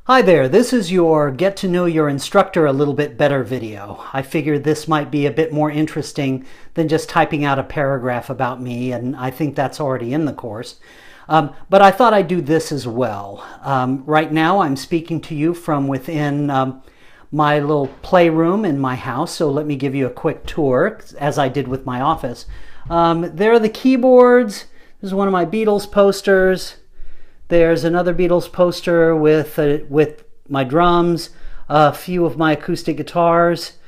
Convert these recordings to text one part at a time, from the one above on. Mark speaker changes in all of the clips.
Speaker 1: Hi there, this is your Get to Know Your Instructor a Little Bit Better video. I figured this might be a bit more interesting than just typing out a paragraph about me, and I think that's already in the course. But I thought I'd do this as well. Right now I'm speaking to you from within my little playroom in my house, so let me give you a quick tour, as I did with my office. There are the keyboards. This is one of my Beatles posters. There's another Beatles poster with my drums, a few of my acoustic guitars,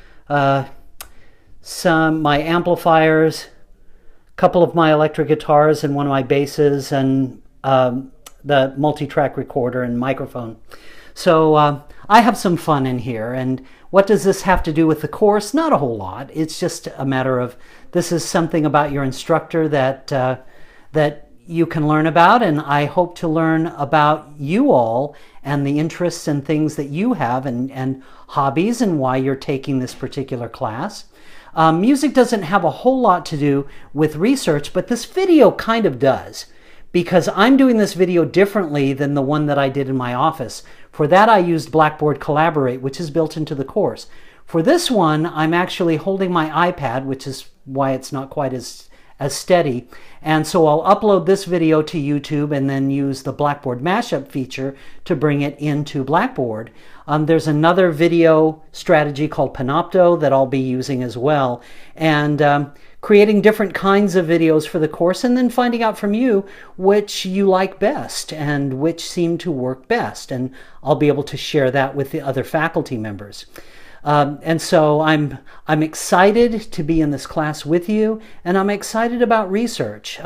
Speaker 1: some my amplifiers, a couple of my electric guitars, and one of my basses, and the multi-track recorder and microphone. So I have some fun in here. And what does this have to do with the course? Not a whole lot. It's just a matter of this is something about your instructor that you can learn about, and I hope to learn about you all and the interests and things that you have and hobbies and why you're taking this particular class. Music doesn't have a whole lot to do with research, but this video kind of does, because I'm doing this video differently than the one that I did in my office. For that I used Blackboard Collaborate, which is built into the course. For this one, I'm actually holding my iPad, which is why it's not quite as steady. And so I'll upload this video to YouTube and then use the Blackboard mashup feature to bring it into Blackboard. There's another video strategy called Panopto that I'll be using as well. And creating different kinds of videos for the course, and then finding out from you which you like best and which seem to work best. And I'll be able to share that with the other faculty members. And so I'm excited to be in this class with you, and I'm excited about research.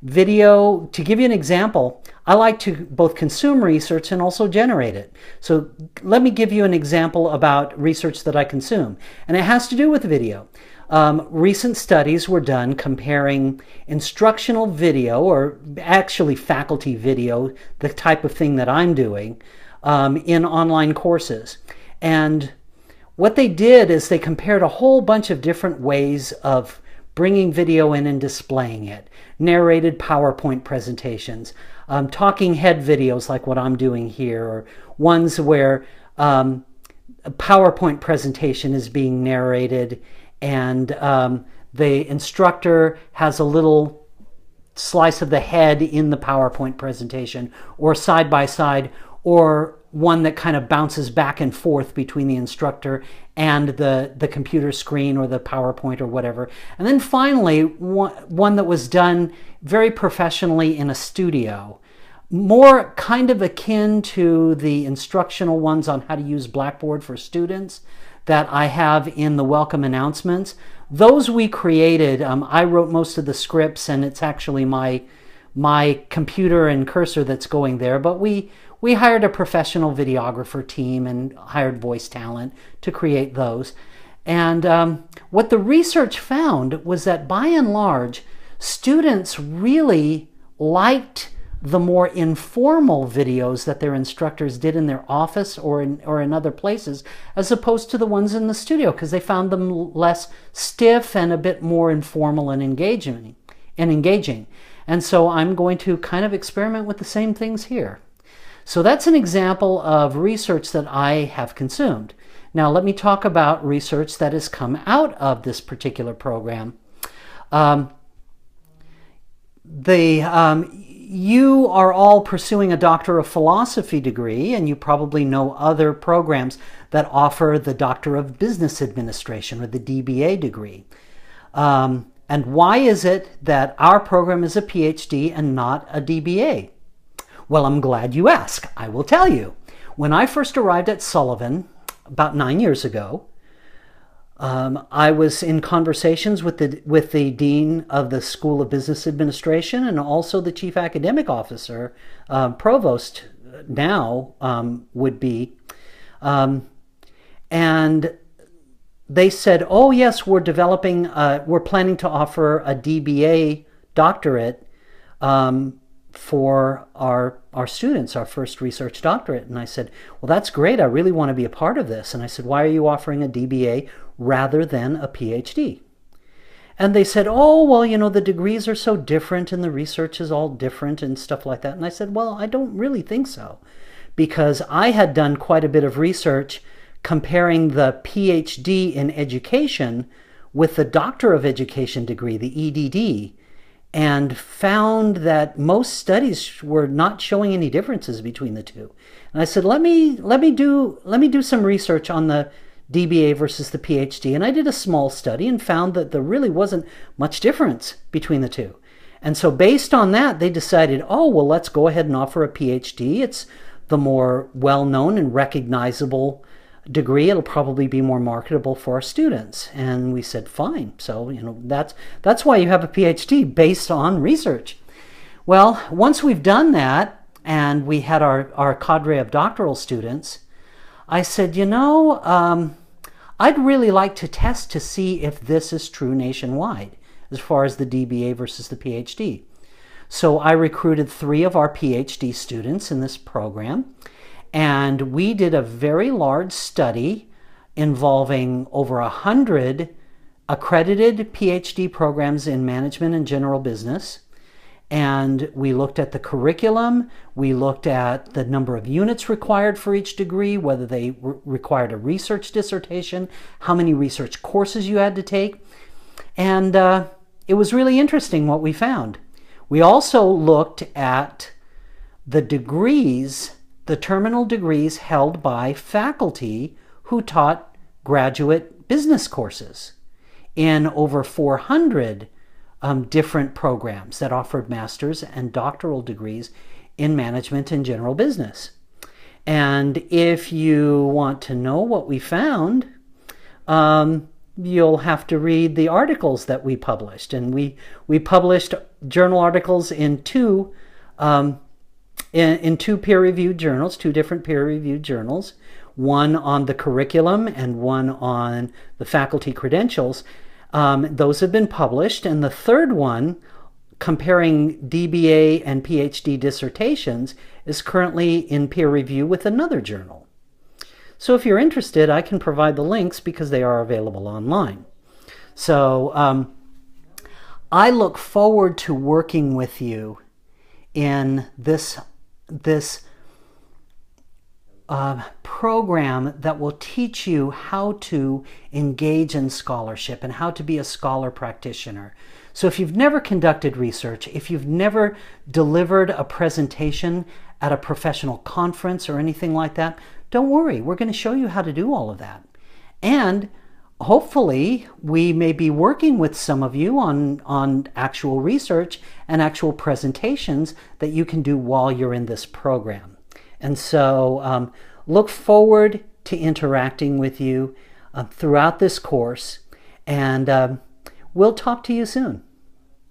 Speaker 1: Video, to give you an example, I like to both consume research and also generate it. So let me give you an example about research that I consume, and it has to do with video. Recent studies were done comparing instructional video, or actually faculty video, the type of thing that I'm doing, in online courses. And what they did is they compared a whole bunch of different ways of bringing video in and displaying it. Narrated PowerPoint presentations, talking head videos like what I'm doing here, or ones where a PowerPoint presentation is being narrated and the instructor has a little slice of the head in the PowerPoint presentation, or side by side, or one that kind of bounces back and forth between the instructor and the computer screen or the PowerPoint or whatever. And then finally, one that was done very professionally in a studio, more kind of akin to the instructional ones on how to use Blackboard for students that I have in the welcome announcements. Those we created. I wrote most of the scripts, and it's actually my computer and cursor that's going there, but we hired a professional videographer team and hired voice talent to create those. And what the research found was that by and large, students really liked the more informal videos that their instructors did in their office or in other places, as opposed to the ones in the studio, because they found them less stiff and a bit more informal and engaging. And so I'm going to kind of experiment with the same things here. So that's an example of research that I have consumed. Now let me talk about research that has come out of this particular program. You are all pursuing a Doctor of Philosophy degree, and you probably know other programs that offer the Doctor of Business Administration, or the DBA degree. And why is it that our program is a PhD and not a DBA? Well, I'm glad you asked. I will tell you. When I first arrived at Sullivan about 9 years ago, I was in conversations with the Dean of the School of Business Administration, and also the Chief Academic Officer, Provost now would be. And they said, oh yes, we're planning to offer a DBA doctorate for our students, our first research doctorate. And I said, well, that's great. I really want to be a part of this. And I said, why are you offering a DBA rather than a PhD? And they said, oh, well, you know, the degrees are so different and the research is all different and stuff like that. And I said, well, I don't really think so. because I had done quite a bit of research comparing the PhD in education with the Doctor of Education degree, the EDD, and found that most studies were not showing any differences between the two. And I said, let me do some research on the DBA versus the PhD. And I did a small study and found that there really wasn't much difference between the two. And so based on that, they decided, oh, well, let's go ahead and offer a PhD. It's the more well-known and recognizable degree. It'll probably be more marketable for our students. And we said, fine. So, that's why you have a PhD, based on research. Well, once we've done that and we had our cadre of doctoral students, I said, I'd really like to test to see if this is true nationwide as far as the DBA versus the PhD. So I recruited 3 of our PhD students in this program, and we did a very large study involving over 100 accredited PhD programs in management and general business. And we looked at the curriculum, we looked at the number of units required for each degree, whether they required a research dissertation, how many research courses you had to take. And it was really interesting what we found. We also looked at the degrees, the terminal degrees held by faculty who taught graduate business courses in over 400 different programs that offered master's and doctoral degrees in management and general business. And if you want to know what we found, you'll have to read the articles that we published. And we published journal articles in two peer-reviewed journals, 2 different peer-reviewed journals, one on the curriculum and one on the faculty credentials. Those have been published, and the third one, comparing DBA and PhD dissertations, is currently in peer review with another journal. So if you're interested, I can provide the links because they are available online. So I look forward to working with you in this program that will teach you how to engage in scholarship and how to be a scholar practitioner. So if you've never conducted research, if you've never delivered a presentation at a professional conference or anything like that, don't worry, we're going to show you how to do all of that. And hopefully we may be working with some of you on actual research and actual presentations that you can do while you're in this program. And so look forward to interacting with you throughout this course, and we'll talk to you soon.